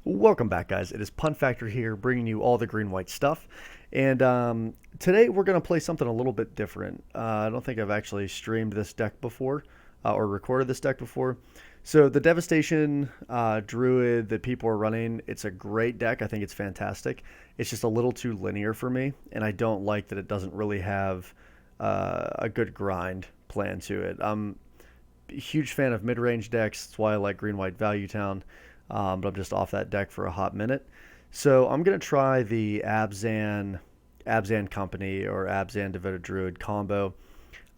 Welcome back, guys. It is Pun Factor here, bringing you all the green-white stuff. And today we're going to play something a little bit different. I don't think I've actually streamed this deck before or recorded this deck before. So the Devastation Druid that people are running, it's a great deck. I think it's fantastic. It's just a little too linear for me, and I don't like that it doesn't really have a good grind plan to it. I'm a huge fan of mid-range decks. That's why I like Green-White Value Town. But I'm just off that deck for a hot minute. So I'm going to try the Abzan Company or Abzan Devoted Druid combo,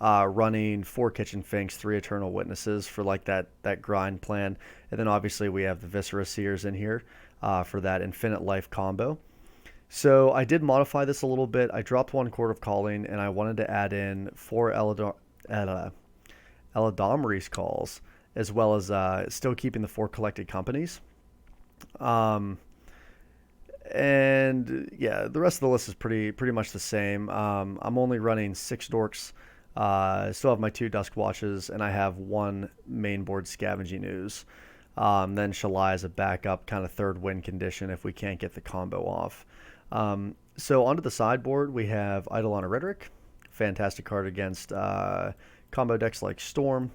running 4 Kitchen Finks, 3 Eternal Witnesses for like that grind plan. And then obviously we have the Viscera Seers in here for that Infinite Life combo. So I did modify this a little bit. I dropped 1 Court of Calling, and I wanted to add in 4 Eladamri's Calls, as well as still keeping the 4 Collected Companies. Um, and yeah, the rest of the list is pretty much the same. I'm only running 6 Dorks. I still have my 2 Dusk Watches, and I have 1 main board Scavenging Ooze. Then Shalai is a backup, kind of third win condition if we can't get the combo off. So onto the sideboard, we have Eidolon Rhetoric, fantastic card against combo decks like Storm,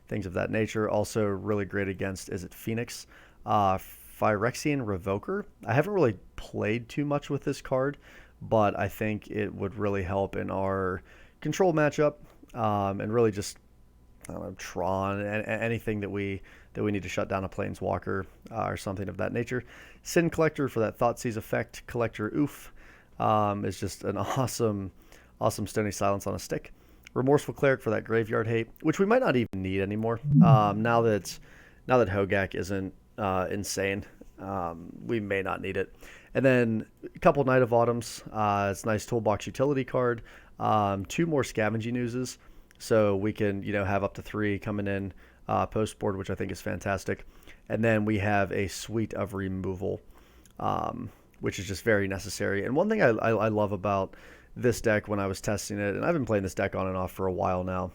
things of that nature. Also really great against, is it Phoenix? Phyrexian Revoker. I haven't really played too much with this card, but I think it would really help in our control matchup, and really just, I don't know, Tron, anything that we need to shut down a Planeswalker or something of that nature. Sin Collector for that Thoughtseize effect. Collector Oof is just an awesome Stony Silence on a stick. Remorseful Cleric for that Graveyard Hate, which we might not even need anymore. Now that Hogak isn't insane, we may not need it. And then a couple Night of Autumns. It's a nice toolbox utility card. 2 more Scavenging Oozes, so we can have up to 3 coming in post board, which I think is fantastic. And then we have a suite of removal, which is just very necessary. And one thing I love about this deck when I was testing it, and I've been playing this deck on and off for a while now,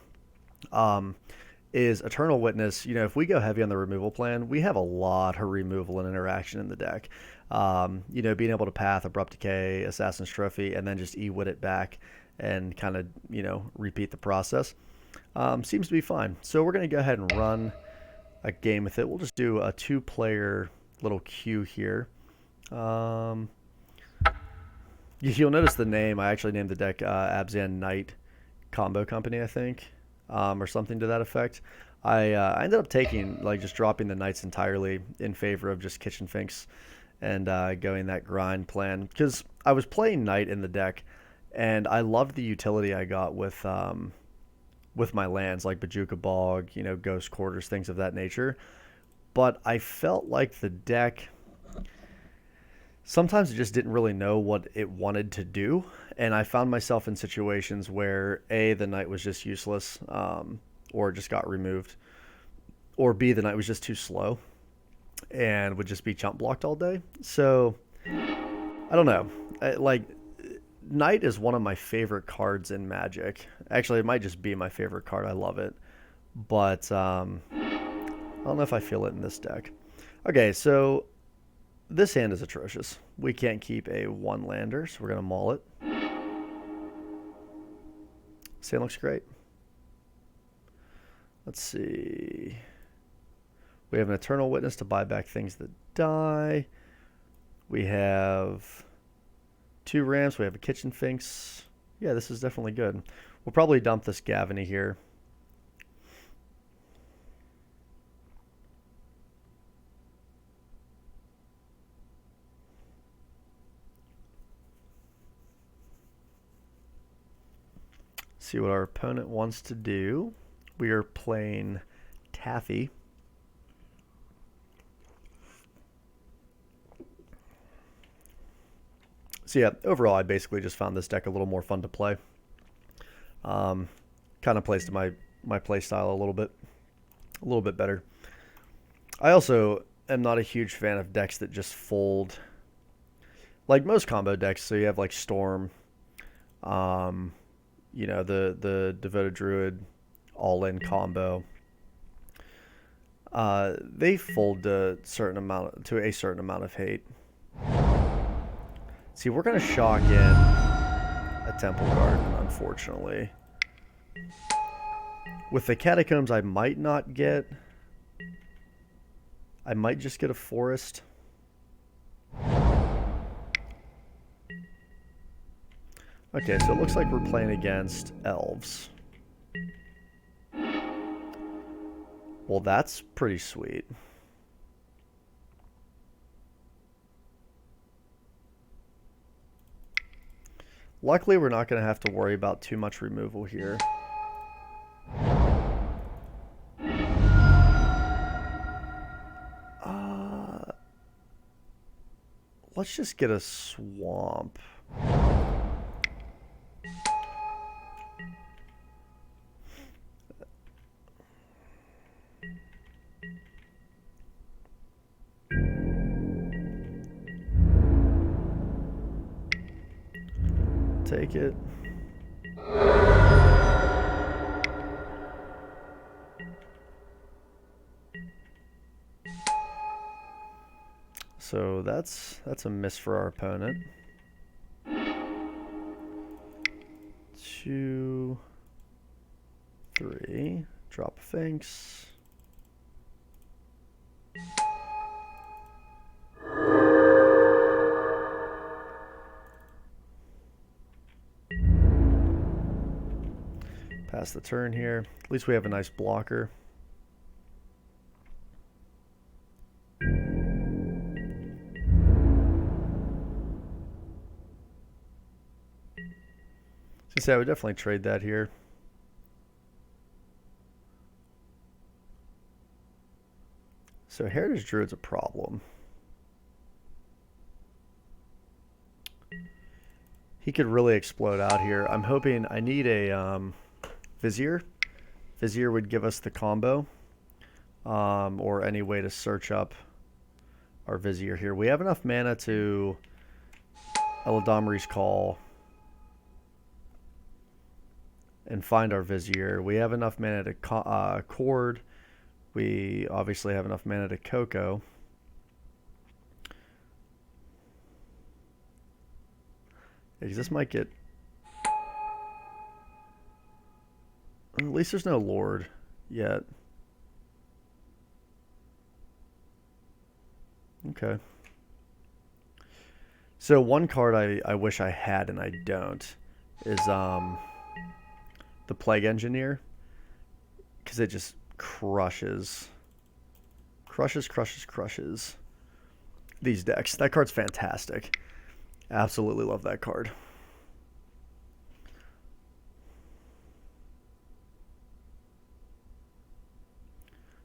is Eternal Witness. If we go heavy on the removal plan, we have a lot of removal and interaction in the deck. Being able to path, Abrupt Decay, Assassin's Trophy, and then just E-Wit it back and kind of, repeat the process, seems to be fine. So we're going to go ahead and run a game with it. We'll just do a 2-player little queue here. You'll notice the name. I actually named the deck Abzan Knight Combo Company, I think, or something to that effect. I ended up just dropping the Knights entirely in favor of just Kitchen Finks and going that grind plan, because I was playing Knight in the deck, and I loved the utility I got with my lands like Bajuka Bog, Ghost Quarters, things of that nature. But I felt like the deck, sometimes it just didn't really know what it wanted to do, and I found myself in situations where A, the Knight was just useless, or just got removed, or B, the Knight was just too slow and would just be chump blocked all day. So I don't know. Knight is one of my favorite cards in Magic. Actually, it might just be my favorite card. I love it, but I don't know if I feel it in this deck. Okay, so this hand is atrocious. We can't keep a 1-lander, so we're going to maul it. This hand looks great. Let's see. We have an Eternal Witness to buy back things that die. We have 2 ramps. We have a Kitchen Finks. Yeah, this is definitely good. We'll probably dump this Gavany here. See what our opponent wants to do. We are playing Taffy. So yeah, overall, I basically just found this deck a little more fun to play. Kind of plays to my play style a little bit better. I also am not a huge fan of decks that just fold, like most combo decks. So you have like Storm, the Devoted Druid all-in combo. They fold to a certain amount of hate. See, we're gonna shock in a Temple Garden, unfortunately. With the Catacombs, I might not get. I might just get a Forest. Okay, so it looks like we're playing against Elves. Well, that's pretty sweet. Luckily, we're not going to have to worry about too much removal here. Let's just get a Swamp. Take it. So that's a miss for our opponent. 2, 3, drop a Sphinx. Pass the turn here. At least we have a nice blocker. I would definitely trade that here. So Heritage Druid's a problem. He could really explode out here. I'm hoping I need a Vizier. Vizier would give us the combo. Or any way to search up our Vizier here. We have enough mana to Eladamri's Call and find our Vizier. We have enough mana to Cord. We obviously have enough mana to Coco. Because this might get... At least there's no Lord yet. Okay. So one card I wish I had and I don't is the Plague Engineer, because it just crushes these decks. That card's fantastic. Absolutely love that card.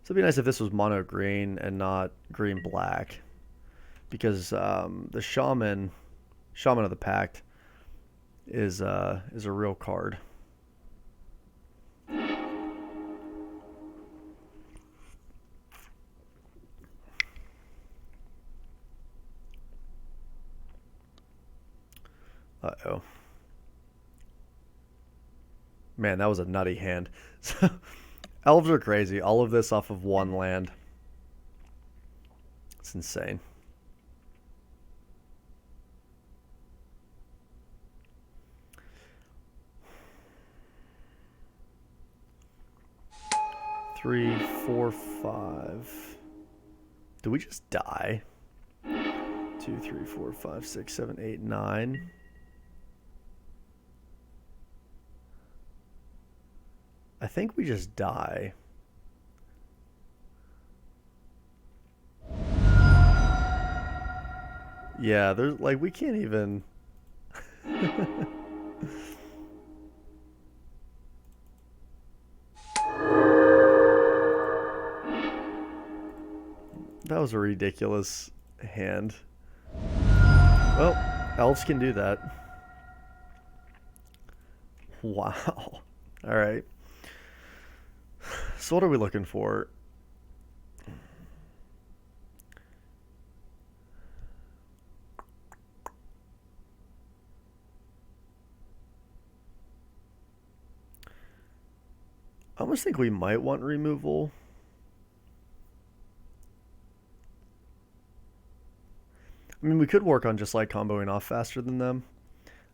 So it'd be nice if this was mono green and not green black, because the Shaman of the Pact is a real card. Uh-oh. Man, that was a nutty hand. Elves are crazy. All of this off of one land. It's insane. Three, 4, 5. Did we just die? 2, 3, 4, 5, 6, 7, 8, 9. I think we just die. Yeah, there's like we can't even. That was a ridiculous hand. Well, Elves can do that. Wow. All right. So what are we looking for? I almost think we might want removal. I mean, we could work on just like comboing off faster than them.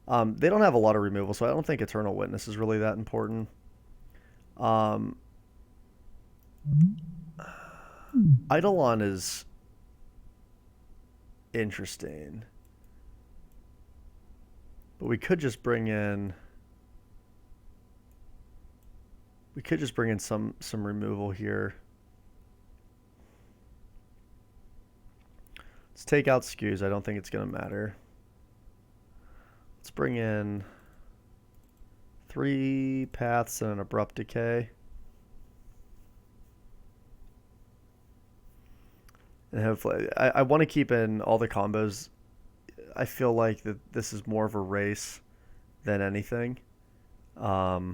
They don't have a lot of removal, so I don't think Eternal Witness is really that important. Eidolon is interesting, but we could just bring in some removal here. Let's take out Skews. I don't think it's gonna matter. Let's bring in 3 paths and an abrupt decay. And hopefully, I want to keep in all the combos. I feel like that this is more of a race than anything. Yeah,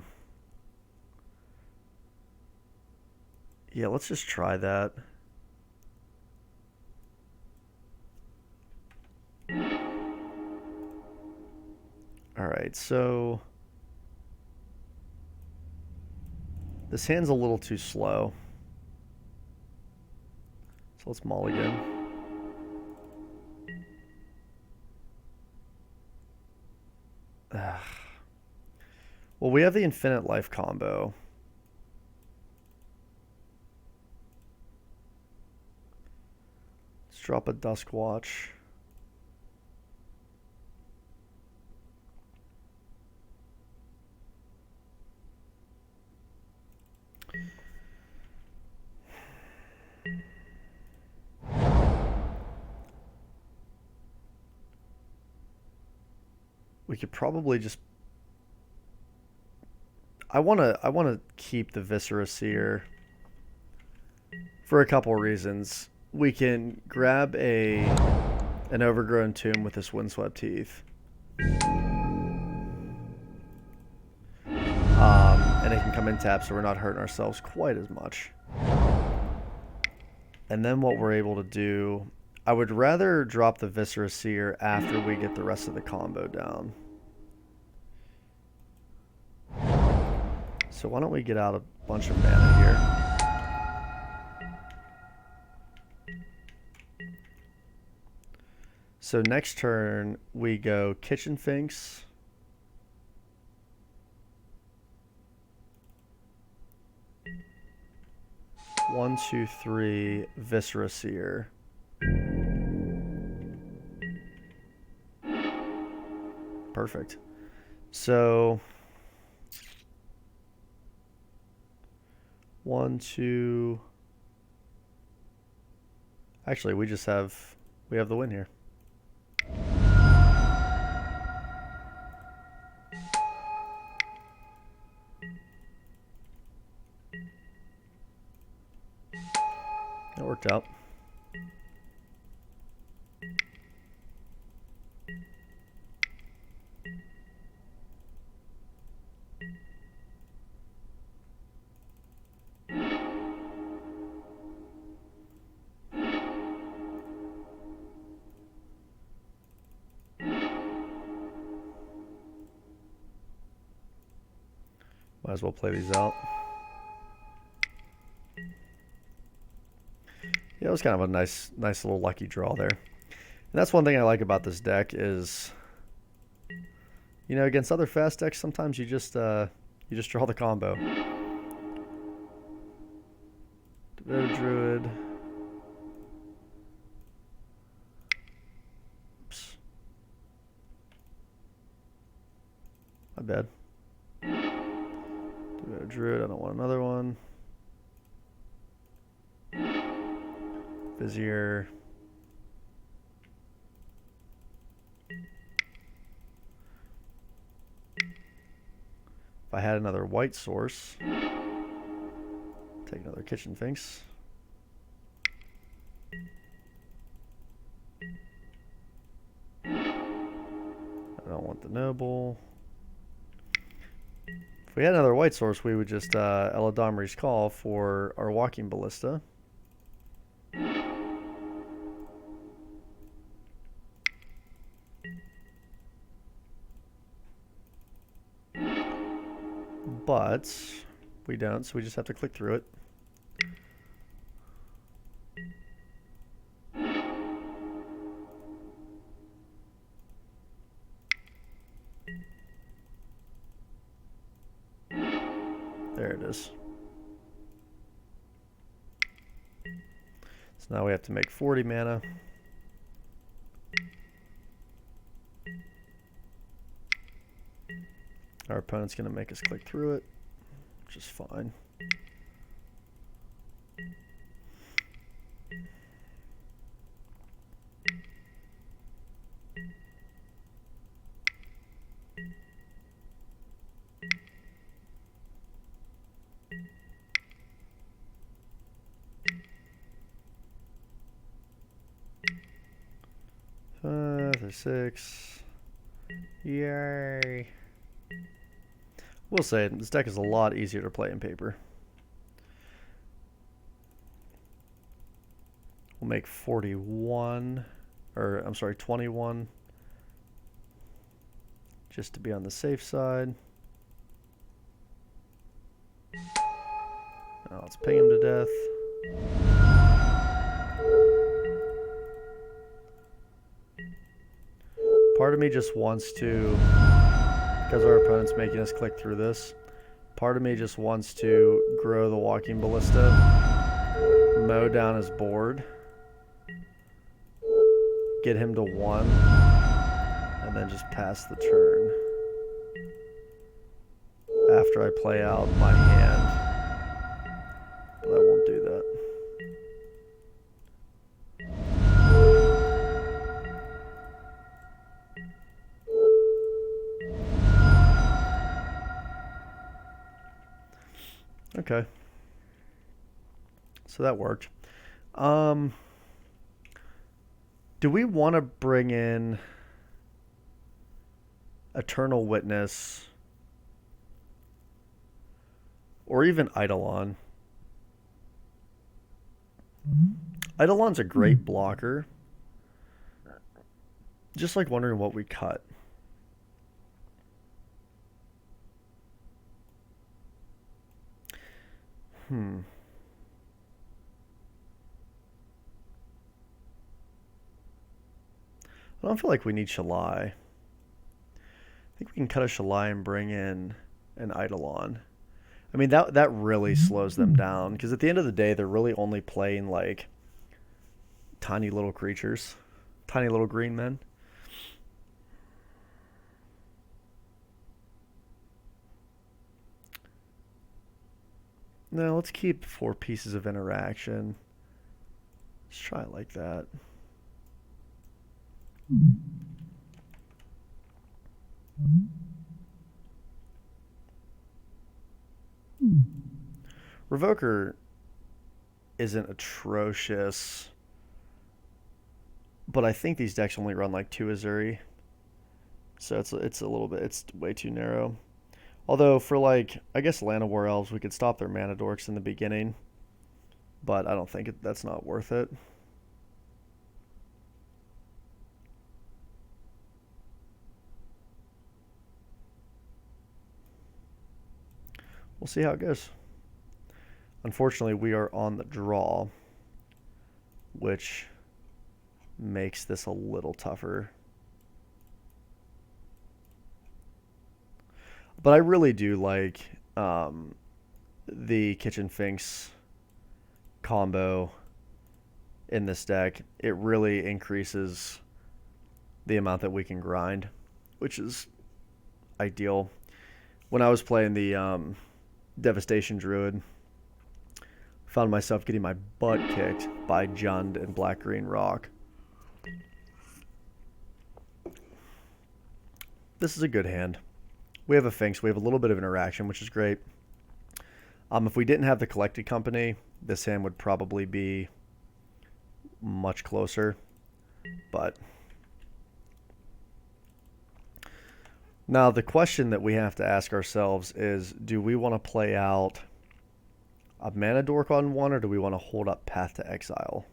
let's just try that. All right, so this hand's a little too slow. So let's mulligan. Well, we have the infinite life combo. Let's drop a Dusk Watch. We could probably just... I wanna keep the Viscera Seer for a couple reasons. We can grab an Overgrown Tomb with this Windswept Heath. And it can come in tap, so we're not hurting ourselves quite as much. And then what we're able to do... I would rather drop the Viscera Seer after we get the rest of the combo down. So why don't we get out a bunch of mana here. So next turn we go Kitchen Finks. One, two, three, Viscera Seer. Perfect. So 1, 2. Actually, we have the win here. That worked out. Might as well play these out. Yeah, it was kind of a nice little lucky draw there. And that's one thing I like about this deck is, you know, against other fast decks, sometimes you just draw the combo. Devoted Druid. Oops. My bad. Devoted Druid, I don't want another one. Vizier. If I had another white source, take another Kitchen Finks. I don't want the Noble. If we had another white source, we would just Eladamri's Call for our Walking Ballista. But we don't, so we just have to click through it. is. So now we have to make 40 mana. Our opponent's going to make us click through it, which is fine. There's 6. Yay. We'll say this deck is a lot easier to play in paper. We'll make 41, or I'm sorry, 21, just to be on the safe side. Now let's ping him to death. Part of me just wants to, because our opponent's making us click through this, part of me just wants to grow the Walking Ballista, mow down his board, get him to 1, and then just pass the turn after I play out my hand. But I won't do that. Okay. So that worked. Do we want to bring in Eternal Witness or even Eidolon? Eidolon's a great blocker. Just like wondering what we cut. I don't feel like we need Shalai. I think we can cut a Shalai and bring in an Eidolon. I mean, that really slows them down, because at the end of the day, they're really only playing like tiny little creatures, tiny little green men. No, let's keep 4 pieces of interaction. Let's try it like that. Revoker isn't atrocious, but I think these decks only run like 2 Azuri, so it's a little bit, it's way too narrow. Although for like, I guess Land of War Elves, we could stop their mana dorks in the beginning, but I don't think that's not worth it. We'll see how it goes. Unfortunately, we are on the draw, which makes this a little tougher. But I really do like the Kitchen Finks combo in this deck. It really increases the amount that we can grind, which is ideal. When I was playing the Devastation Druid, found myself getting my butt kicked by Jund and Black-Green Rock. This is a good hand. We have a Finks. We have a little bit of interaction, which is great. If we didn't have the Collected Company, this hand would probably be much closer. But now the question that we have to ask ourselves is, do we want to play out a Mana Dork on 1, or do we want to hold up Path to Exile?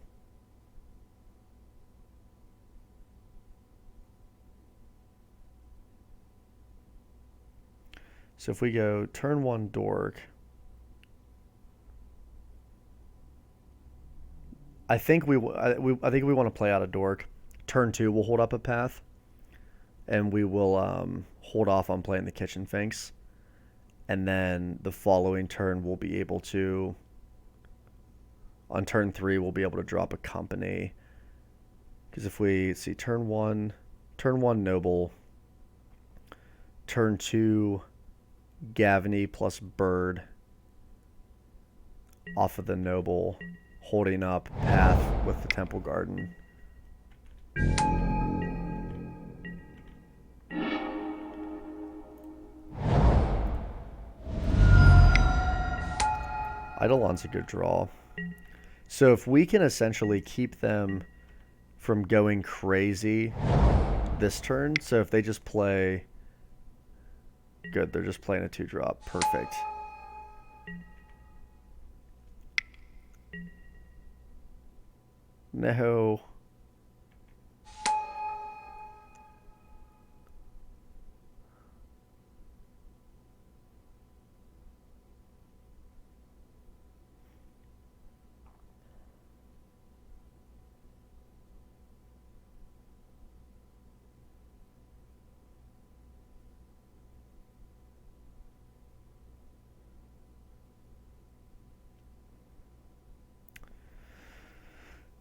So if we go turn 1 Dork, I think we want to play out a Dork. Turn 2, we'll hold up a Path, and we will hold off on playing the Kitchen Finks. and then the following turn we'll be able to, on turn 3 we'll be able to drop a company. Because if we see turn 1 Noble, turn 2 Gavany plus Bird off of the Noble, holding up Path with the Temple Garden. Eidolon's a good draw. So if we can essentially keep them from going crazy this turn, so if they just play... Good, they're just playing a 2-drop. Perfect. No.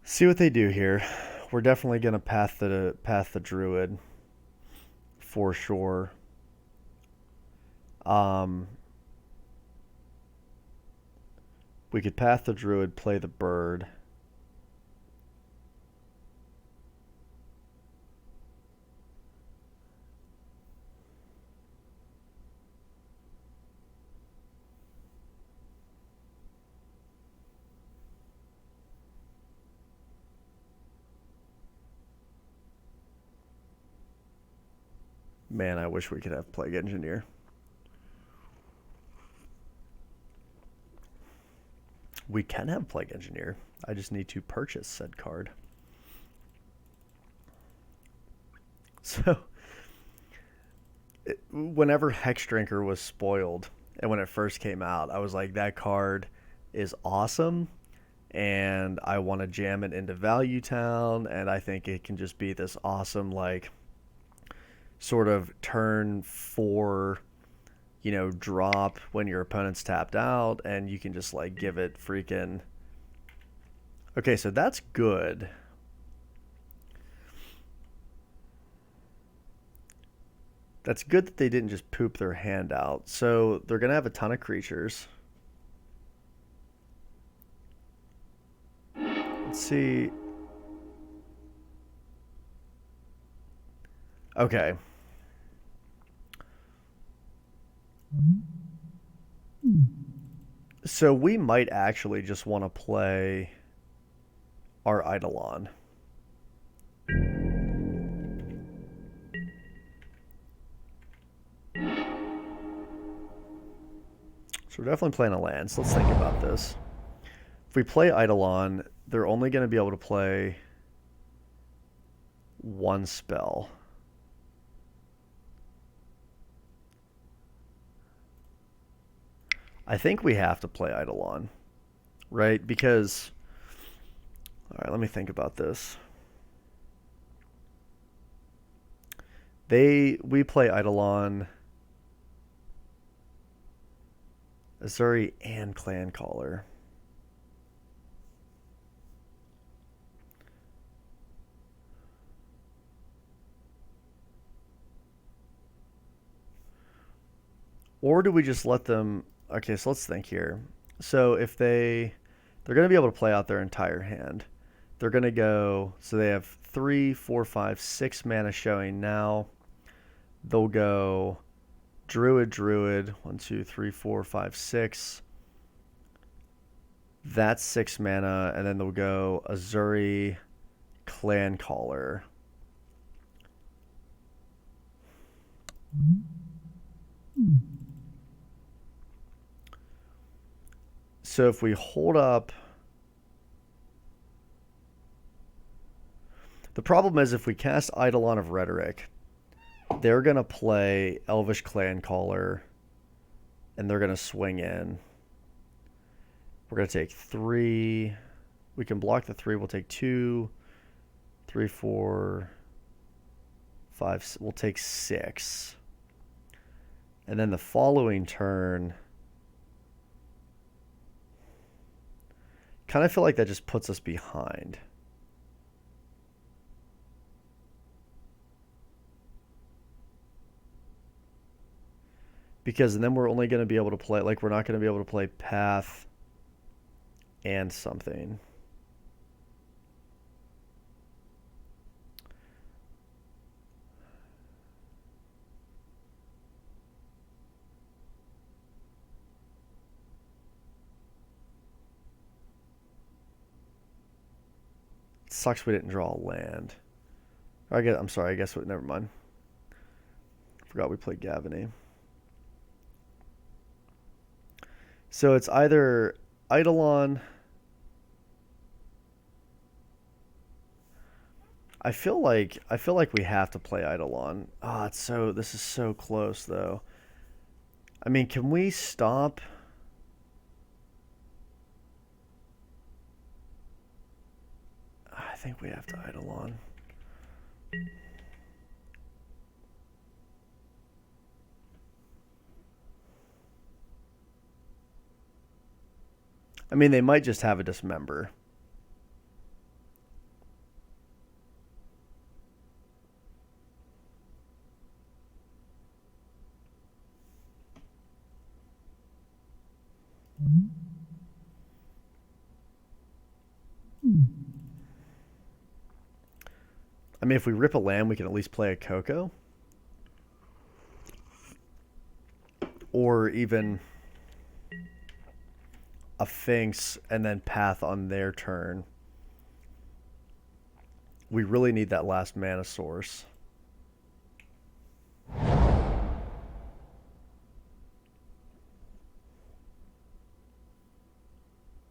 See what they do here. We're definitely gonna path the Druid for sure. We could path the Druid, play the Bird. Man, I wish we could have Plague Engineer. We can have Plague Engineer. I just need to purchase said card. So, whenever Hex Drinker was spoiled, and when it first came out, I was like, that card is awesome, and I want to jam it into Value Town, and I think it can just be this awesome, like, sort of turn 4, you know, drop when your opponent's tapped out, and you can just like give it freaking... Okay, so that's good. That's good that they didn't just poop their hand out. So they're gonna have a ton of creatures. Let's see. Okay. So we might actually just want to play our Eidolon. So we're definitely playing a land. So let's think about this. If we play Eidolon, they're only going to be able to play one spell. I think we have to play Eidolon, right? Because, all right, let me think about this. We play Eidolon, Azuri, and Clan Caller. Or do we just let them... Okay, so let's think here. So if they're going to be able to play out their entire hand. They're going to go... So they have 3, 4, 5, 6 mana showing now. They'll go Druid, 1, 2, 3, 4, 5, 6. That's 6 mana, and then they'll go Azuri, Clan Caller. So if we hold up... The problem is if we cast Eidolon of Rhetoric, they're going to play Elvish Clan Caller, and they're going to swing in. We're going to take 3. We can block the 3. We'll take 2, 3, 4, 5. We'll take 6. And then the following turn, kind of feel like that just puts us behind. Because then we're only going to be able to play, like, we're not going to be able to play path and something. It sucks we didn't draw a land. I'm sorry, I guess, never mind. Forgot we played Gavany. So it's either Eidolon. I feel like we have to play Eidolon. Ah, this is so close though. I mean, can we stop? I think we have to Eidolon. I mean, they might just have a dismember. I mean, if we rip a land, we can at least play a Coco. Or even a Finks and then Path on their turn. We really need that last mana source.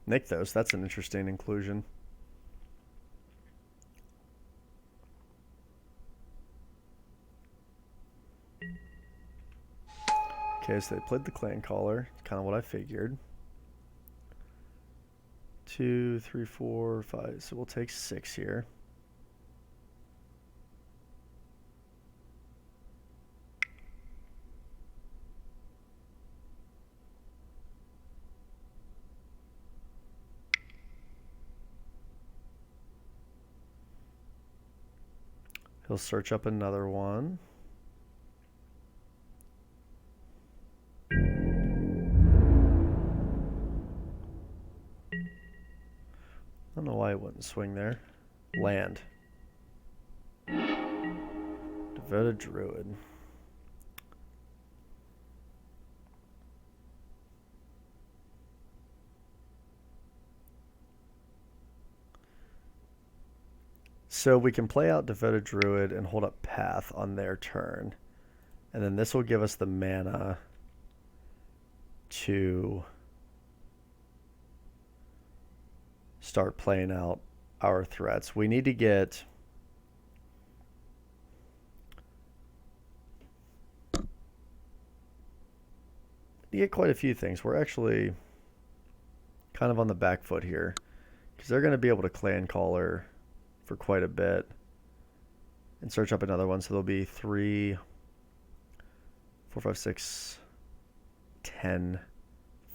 Nykthos, that's an interesting inclusion. Okay, so they played the Clan Caller. It's kind of what I figured. 2, 3, 4, 5. So we'll take 6 here. He'll search up another one. I don't know why I wouldn't swing there. Land. Devoted Druid. So we can play out Devoted Druid and hold up Path on their turn. And then this will give us the mana to start playing out our threats. We need to get quite a few things. We're actually kind of on the back foot here because they're going to be able to Clan Caller for quite a bit and search up another one. So there'll be 3, 4, 5, 6, 10,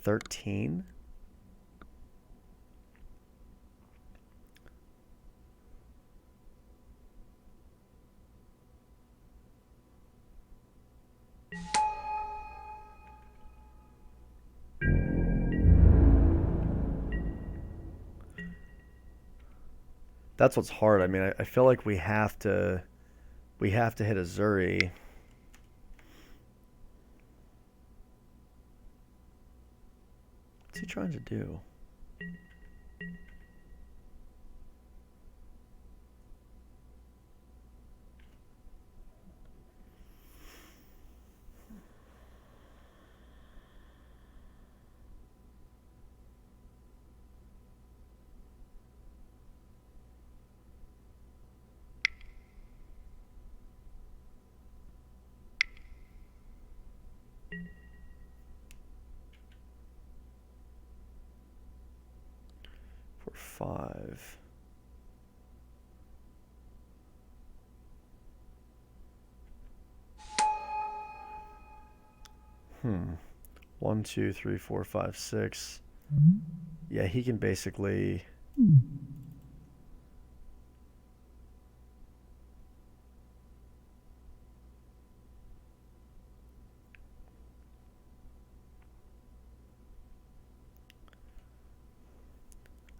13. That's what's hard. I mean, I feel like we have to hit Azuri. What's he trying to do? For 5. 1, 2, 3, 4, 5, 6. Yeah, he can basically.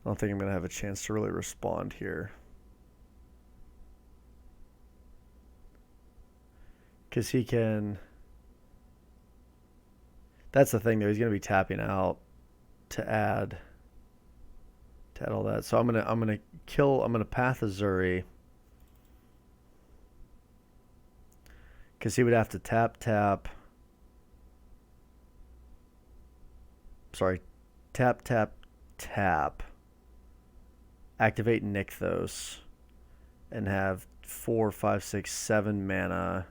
I don't think I'm going to have a chance to really respond here. Because he can. That's the thing, though. He's going to be tapping out to add all that. So I'm gonna Path Azuri. Because he would have to tap. Sorry, tap. Activate Nykthos. And have 4, 5, 6, 7 mana.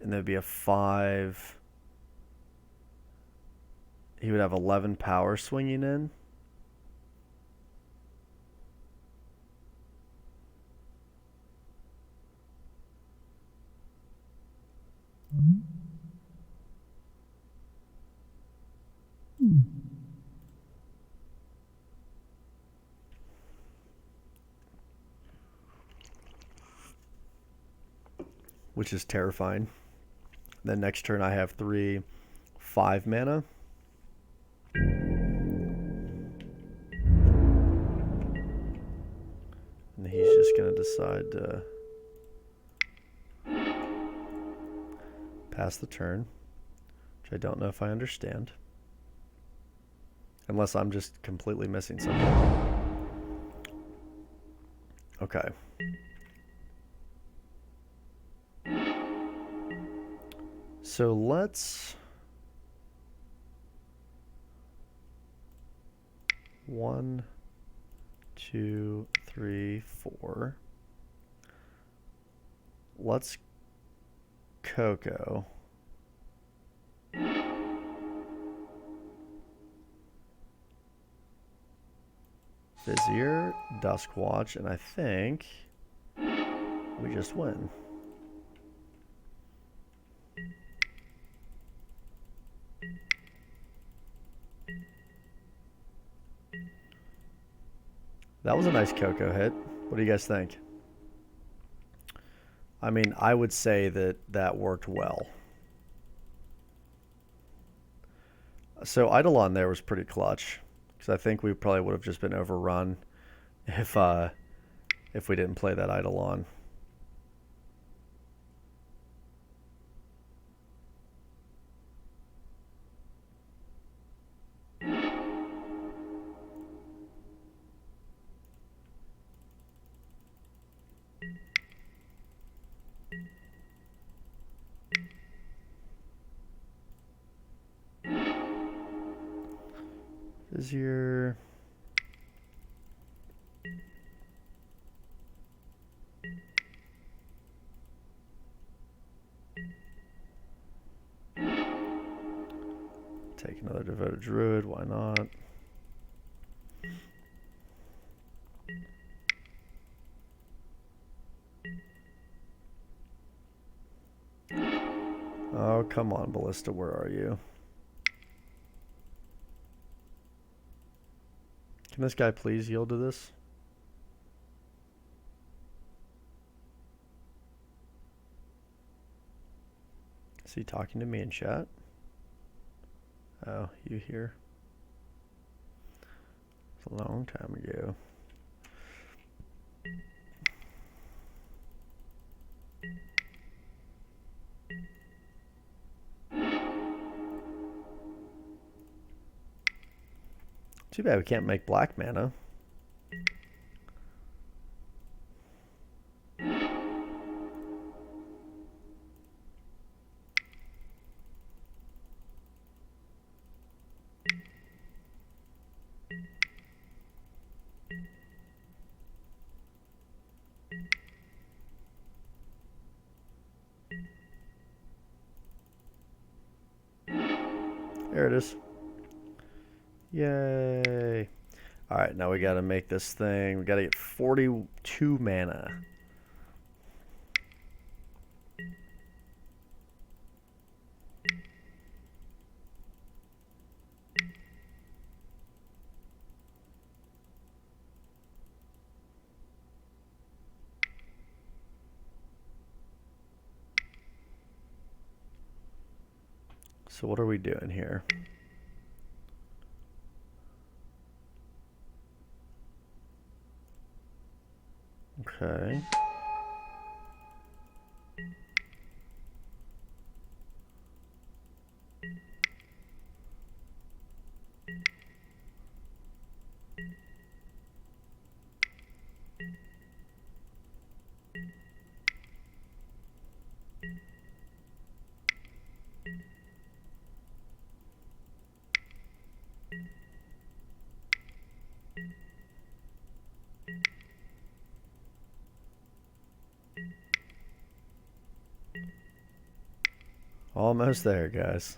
And there'd be a 5. He would have 11 power swinging in. Which is terrifying. Then next turn I have 3, 5 mana. And he's just going to decide to pass the turn, which I don't know if I understand. Unless I'm just completely missing something. Okay. So let's... 1, 2, 3, 4. Let's Coco. Vizier, Duskwatch, and I think we just win. That was a nice Coco hit. What do you guys think? I mean, I would say that worked well. So Eidolon there was pretty clutch, because I think we probably would have just been overrun if we didn't play that Eidolon. Vizier. Take another Devoted Druid, why not? Oh, come on, Ballista, where are you? Can this guy please yield to this? Is he talking to me in chat? Oh, you here? It's a long time ago. Too bad we can't make black mana. There it is. Yay. Alright, now we gotta make this thing. We gotta get 42 mana. So what are we doing here? Okay. Almost there, guys.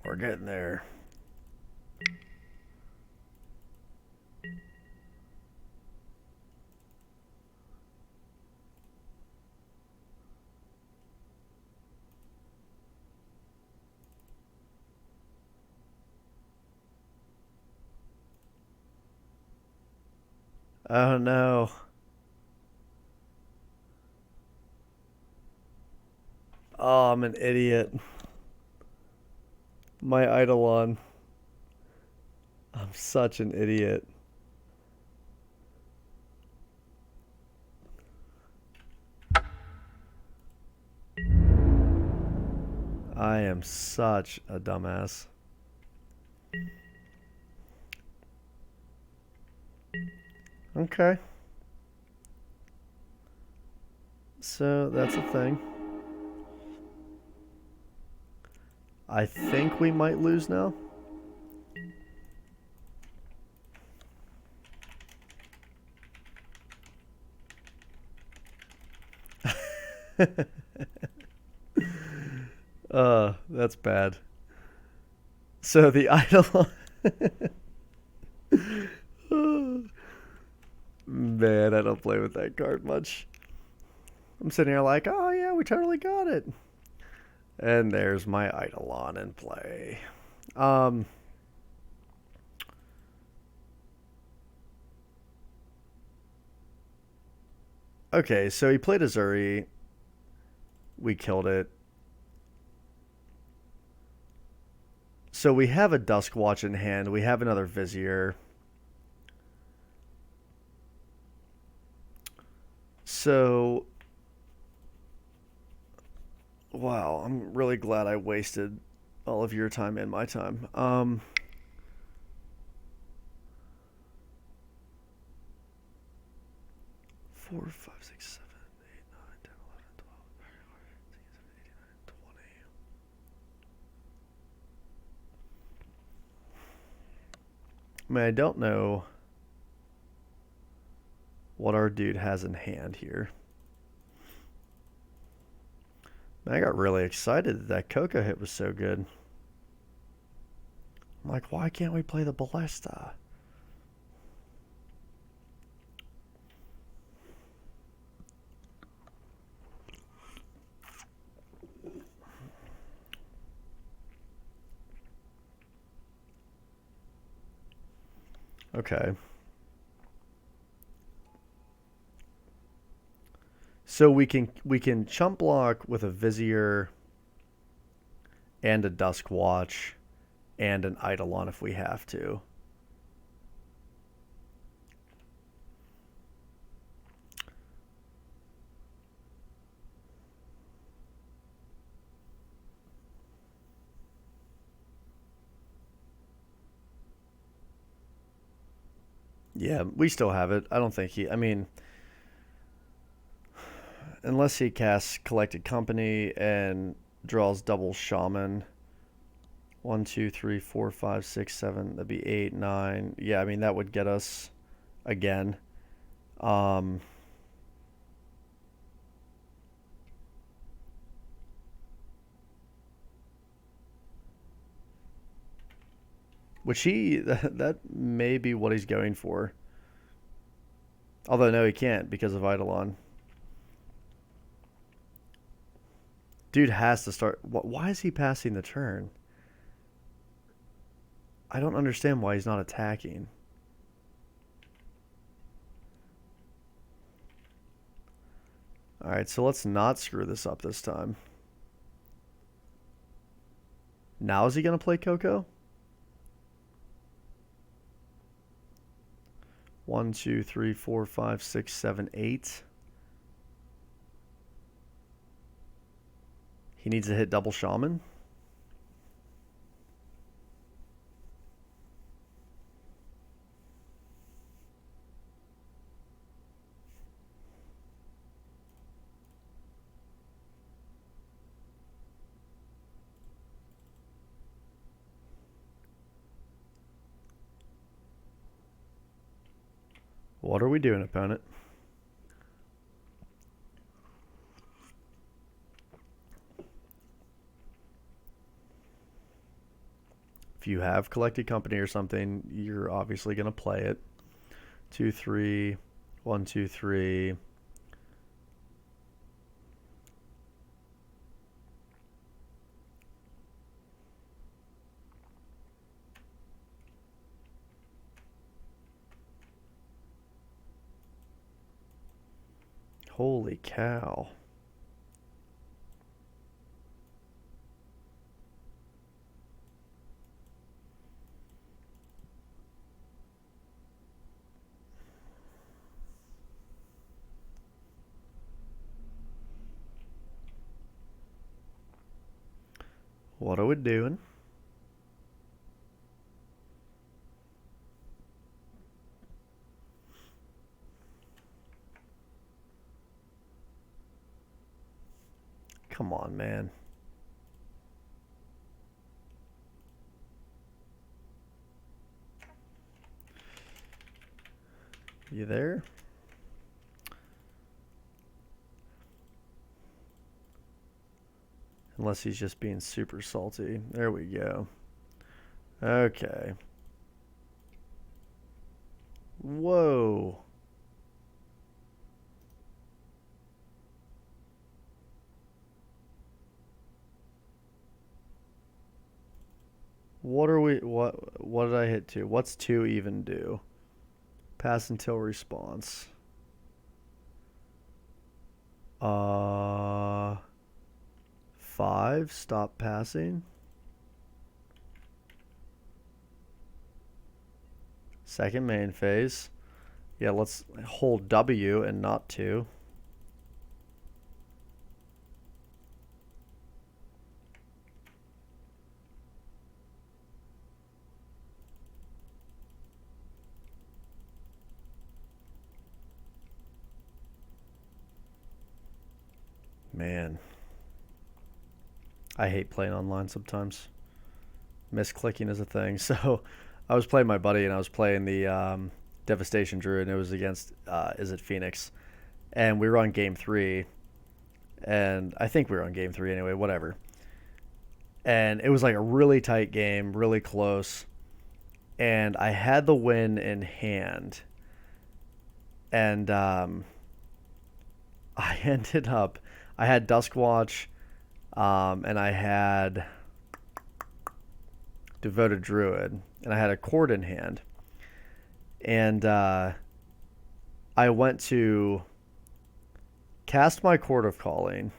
We're getting there. Oh no. Oh, I'm an idiot. My Eidolon. I'm such an idiot. I am such a dumbass. Okay. So that's a thing. I think we might lose now. That's bad. So the Eidolon. Man, I don't play with that card much. I'm sitting here like, oh yeah, we totally got it. And there's my Eidolon in play. Okay, so he played Azuri. We killed it. So we have a Dusk Watch in hand. We have another Vizier. So, wow, I'm really glad I wasted all of your time and my time. 4, 5, 6, 7, 8, 9, 10, 11, 12, 13, 14, 15, 16, 17, 18, 19, 20. I mean, I don't know what our dude has in hand here. Man, I got really excited that that Coco hit was so good. I'm like, why can't we play the Ballista? Okay. So we can chump block with a Vizier and a Dusk Watch and an Eidolon if we have to. Yeah, we still have it. I don't think he. I mean, unless he casts Collected Company and draws double Shaman. 1, 2, 3, 4, 5, 6, 7. That'd be 8, 9. Yeah, I mean that would get us again. Um, which he that may be what he's going for. Although no, he can't because of Eidolon. Dude has to start. Why is he passing the turn? I don't understand why he's not attacking. All right, so let's not screw this up this time. Now is he going to play Coco? 1, 2, 3, 4, 5, 6, 7, 8. He needs to hit double shaman. What are we doing, opponent? If you have collected company or something, you're obviously going to play it. 2, 3, 1, 2, 3. Holy cow. What are we doing? Come on, man. You there? Unless he's just being super salty. There we go. Okay. Whoa. What are we what did I hit to? What's 2 even do? Pass until response. 5, stop passing. Second main phase. Yeah, let's hold W and not 2. Man. I hate playing online sometimes. Misclicking is a thing. So I was playing my buddy and I was playing the Devastation Druid and it was against Is It Phoenix? And we were on game 3. And I think we were on game 3 anyway, whatever. And it was like a really tight game, really close. And I had the win in hand. And I ended up, I had Duskwatch, and I had Devoted Druid, and I had a Chord in hand. And I went to cast my Chord of Calling,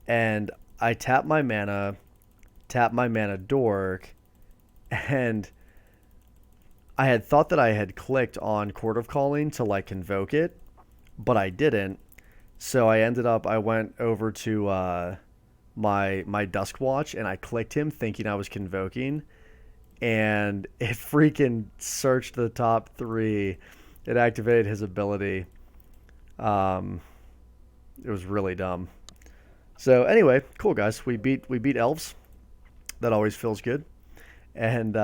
and I tapped my mana dork, and I had thought that I had clicked on Chord of Calling to like convoke it, but I didn't. So I went over to my Duskwatch and I clicked him thinking I was convoking, and it freaking searched the top 3. It activated his ability. It was really dumb. So anyway, cool guys. We beat Elves. That always feels good. And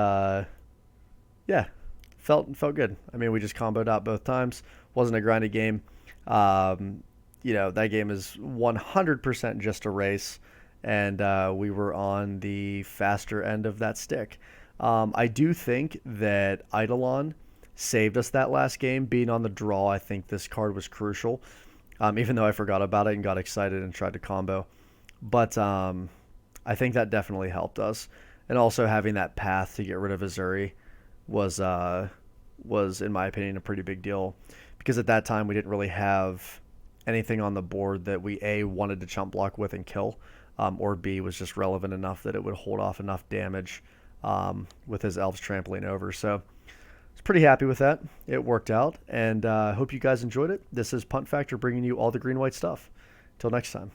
yeah, felt good. I mean, we just comboed out both times. Wasn't a grindy game. That game is 100% just a race, and we were on the faster end of that stick. I do think that Eidolon saved us that last game. Being on the draw, I think this card was crucial, even though I forgot about it and got excited and tried to combo. But I think that definitely helped us. And also having that path to get rid of Azuri was, in my opinion, a pretty big deal. Because at that time, we didn't really have anything on the board that we, A, wanted to chump block with and kill. or B was just relevant enough that it would hold off enough damage with his Elves trampling over. So I was pretty happy with that. It worked out, and I hope you guys enjoyed it. This is Punt Factor bringing you all the green-white stuff. Till next time.